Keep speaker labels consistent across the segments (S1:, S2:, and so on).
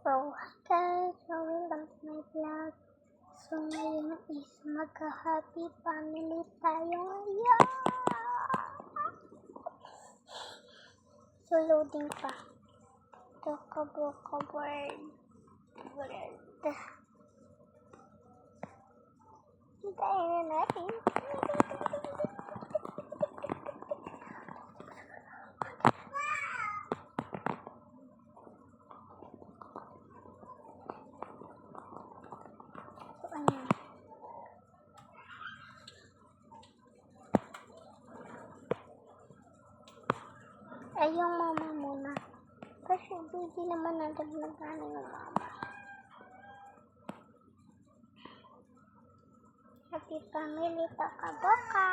S1: So, guys, welcome to my vlog. So, ngayon is magka-happy family tayo ngayon. So, loading pa. Ito, covered. Hintayin na natin. So, ayan. Ay, yung mama muna. Kasi hindi naman natin nagano yung mama. Happy family, toka-boka.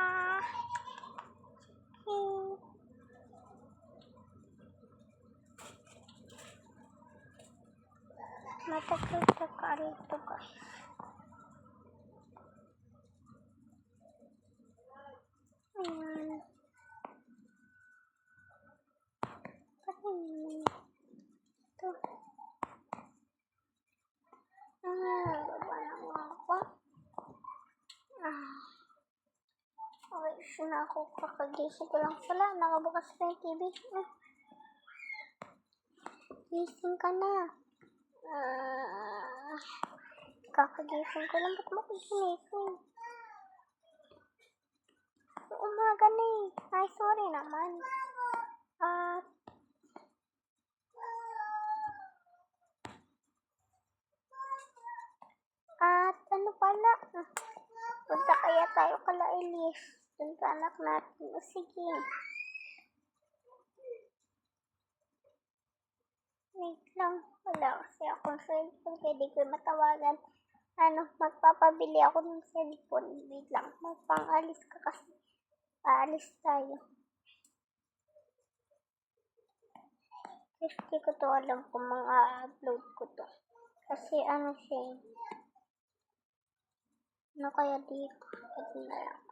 S1: Matagal ito guys. Ayan. Pati ito. Baba lang ako. Okay, na ako. Kakagising ko lang pala. Nakabukas na yung TV. Gising ka na. Kakagising ko lang. Ba't mo ko ginising? Umaga na eh. Ay, sorry naman. At ano pala? Punta kaya tayo kala Elise. Dun sa anak natin. O sige. Wait lang. Wala kasi akong cellphone. Kaya di ko matawagan. Magpapabili ako ng cellphone. Wait lang. Magpang-alis ka kasi. Paalis tayo. Hindi ko to alam kung upload ko to. Kasi siya. Ano kaya dito? Ito na lang.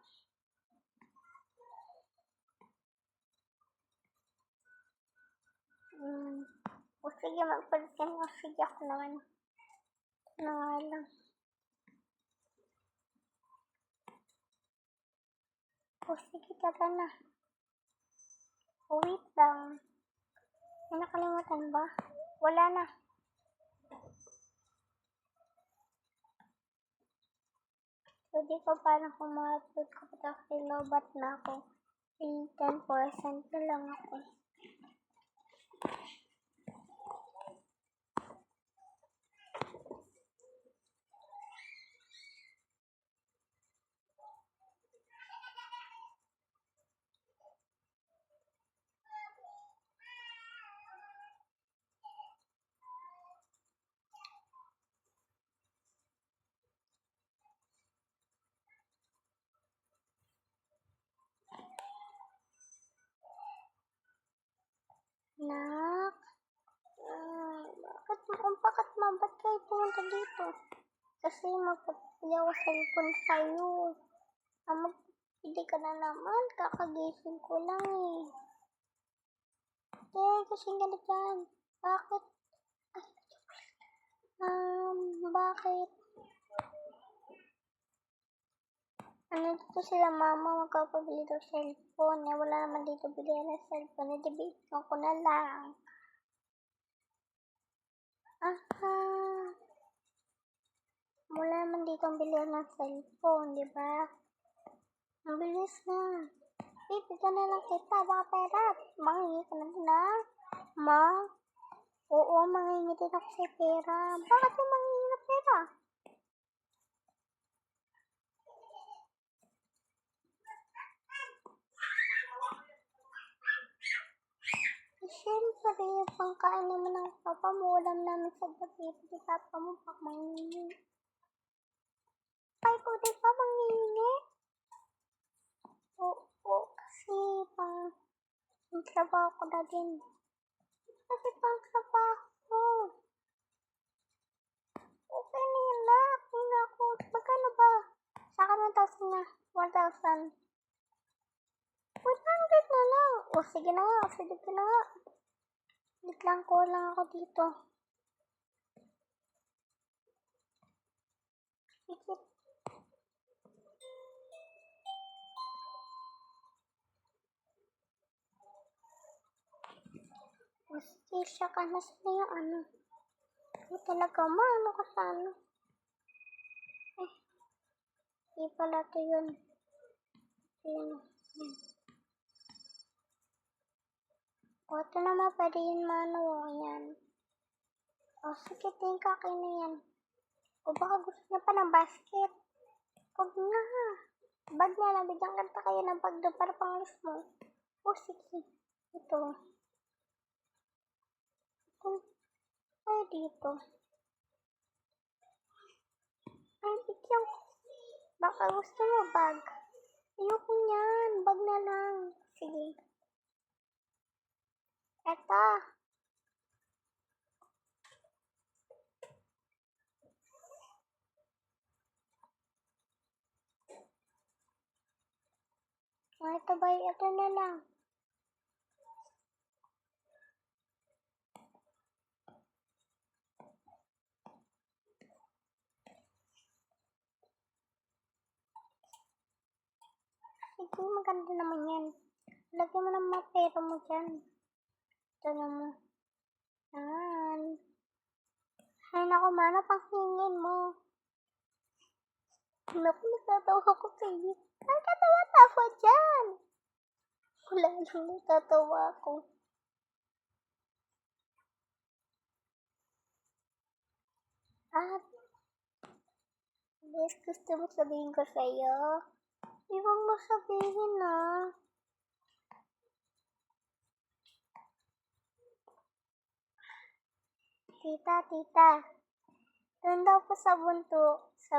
S1: O sige, magpalitin mo. Sige ako naman. Ano nga lang. O sige, tara na. O wait lang. May nakalimutan ba? Wala na. So, di ko parang kumapit ko kasi lobat na ako. 10% na lang ako. Nak? Bakit ba't kayo pumunta dito? Kasi magpapili ako cellphone sa'yo. Magpapili ka na naman. Kakagising ko lang eh. Kasi ganit yan. Bakit? Bakit? Dito sila mama magpapabili ng cellphone. Wala naman dito bilihan ng cellphone. Bigyan ko na lang. Wala naman dito ang bilihan ng cellphone, di ba? Ang bilis na. Bibigyan na lang kita. Baka pera. Mangingi ka na din Ma? Oo, mangingi din ako sa pera. Bakit yung mangingi na pera? Siyempre, pangkain naman ng papa mo. Ulam namin sa gabi. Di papa mo baka mangingi. Ay, ko di pa mangingi? Oo, kasi pang trabaho ko na din. Kasi pang trabaho. Okay na yun na. Tingnan ako. Magkano ba? Sa akin 1,000 na. 1,000. 100 na lang. O sige na nga. Sige na nga. Wait lang ko lang ako dito. Sikit. Masisya ka na sa yung ano. Ay talaga maano ka sa ano. Eh, di pala to yun. Yun. O, ito naman pwede yun mano. Ayan. O, sige, tingin ka kayo na yan. O, baka gusto niya pa ng basket. Huwag na. Bag na lang. Bigyan kanta kayo ng bag doon para panglis mo. O, sige. Ito. Ito. Ay, dito. Ay, bigyan ko. Baka gusto mo bag. Ayoko niyan. Bag na lang. Sige. Eto. Ito ba? Ito na lang. Sige, maganda naman yan. Lagyan mo ng mga pera mo dyan. Ito naman. Yan. Ay, naku, mana, panghingin mo. Naku, natatawa ko sa iyo. Ay, katawa-tawa dyan. Wala lang, natatawa ko. At, yes, gusto mo sabihin ko sa iyo? Iwag mo sabihin na. Tita. Doon daw po sa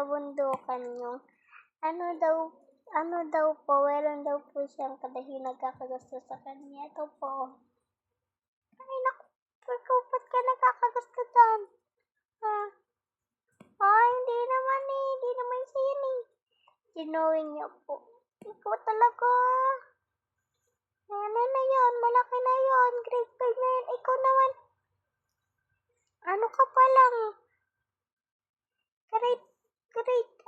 S1: bundukan yung, ano daw po, meron daw po siyang kadahi nagkakagusto sa kanya. Ito po. Ay, naku, ikaw ba't ka nagkakagusto dyan? Ha? Ay, hindi naman siya yun eh. Ginawin niya po. Ikaw talaga. Ano na yun? Malaki na yun. Grade 5 na yun. Ikaw naman. Ano ka pa lang?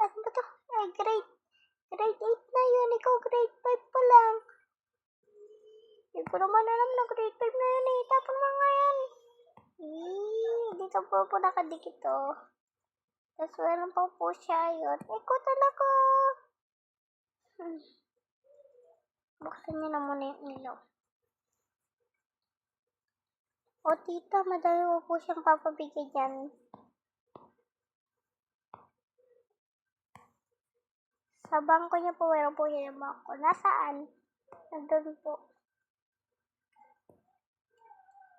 S1: Ano ba to? Ay, grade 8 na yun. Ikaw grade 5 pa lang. Hindi ko naman alam na grade 5 na yun eh. Tapos mga yan. Dito po nakadikit oh. Tapos meron pa po siya yun. Ikaw talaga. Buksan niyo na muna yung ilaw. O tita, madami mo po siyang papabigay dyan. Sa bangko niya po, meron po yun yung bangko. Nasaan? Nandun po.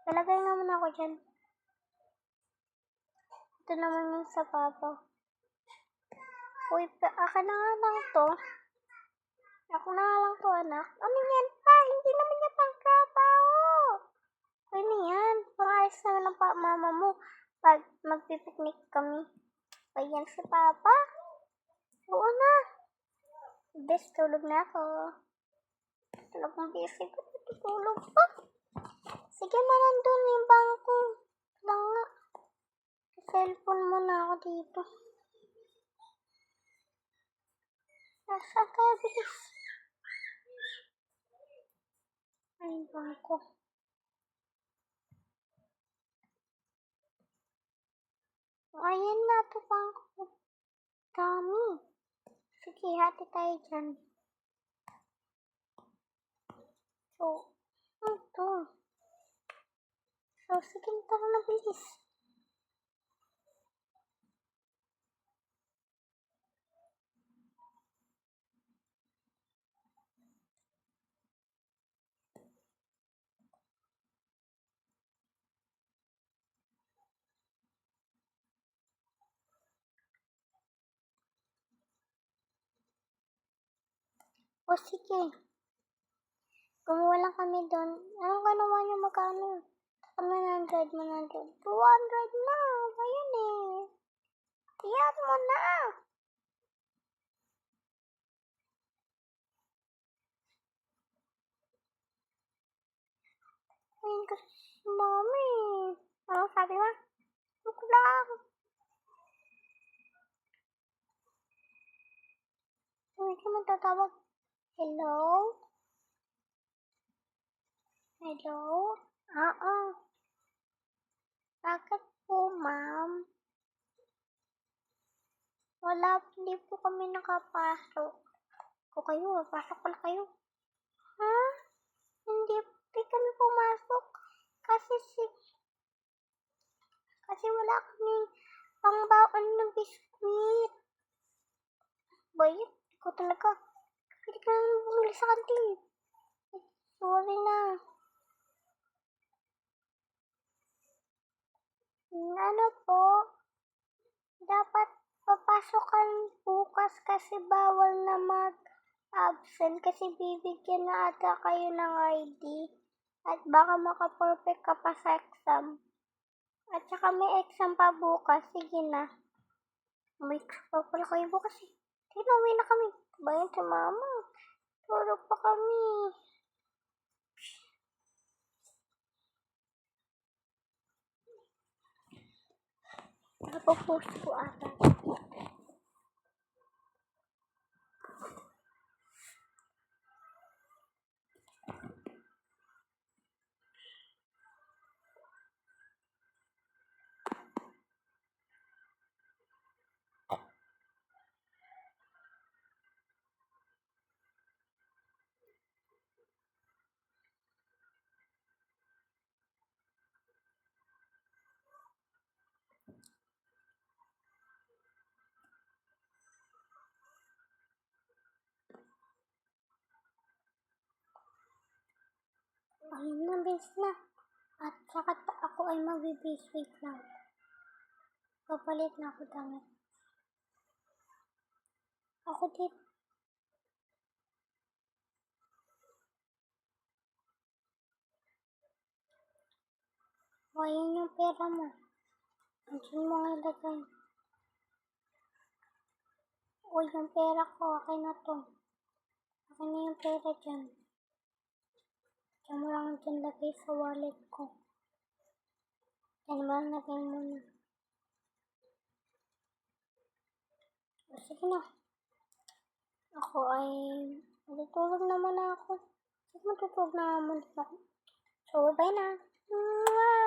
S1: Talagay nga muna ako dyan. Ito naman yung sa papa. Uy, akin na nga lang to. Ako na nga lang to, anak. Ano yan pa? Hindi naman niya pang trabaho. Ano yan? Pangayos naman ng mama mo pag magpipiknik kami. Pa yan si papa? Oo na. Bes, tulog na ako. Tulog ang busy ko. Tulog pa. Sige, nandun yung bangko. Lang nga. Cellphone muna ako dito. Nasa ka, bilis. Ay, bangko. Ayan na ito, bangko. Dami. Sige, hati tayo dyan. So, ito. So, sige, tara na bilis. O, sige. Gumawa lang kami doon. Anong ganawa niyo magkano? 100. 200 na. Ayun eh. Iyan mo na. Ayun kasi si mami. Ano sabi mo? Huwag lang. tumatawag. Hello? Hello? Oo. Bakit po, ma'am? Wala, hindi po kami nakapasok. Kung kayo, pasok pala kayo. Ha? Hindi kami pumasok. Kasi wala kaming pangbaon ng biskuit. Bayit, ikaw talaga. Hindi ka namin bumili sa kantin. Sorry na. Ano po? Dapat papasukan bukas kasi bawal na mag-absent kasi bibigyan na ata kayo ng ID. At baka maka-perfect ka pa sa exam. At saka may exam pa bukas. Sige na. May exam pa pala kayo bukas eh. Sige na, uwi na kami. Bayan sa mama. Tulog pa kami. Napapost ko ata. Ayun na, bis na. At saka ako ay magbibiswig lang. Papalit na ako damit. Ako dito. O, ayun yung pera mo. Andiyan mo nga ilagay. O, yung pera ko. Akin na to. Akin na yung pera dyan. Diyan mo lang dyan lagay sa wallet ko. Diyan mo lang lagay muna. O, sige na. Ako ay matutulog naman ako. Sige, matutulog na naman ako. So, bye na. Mwah!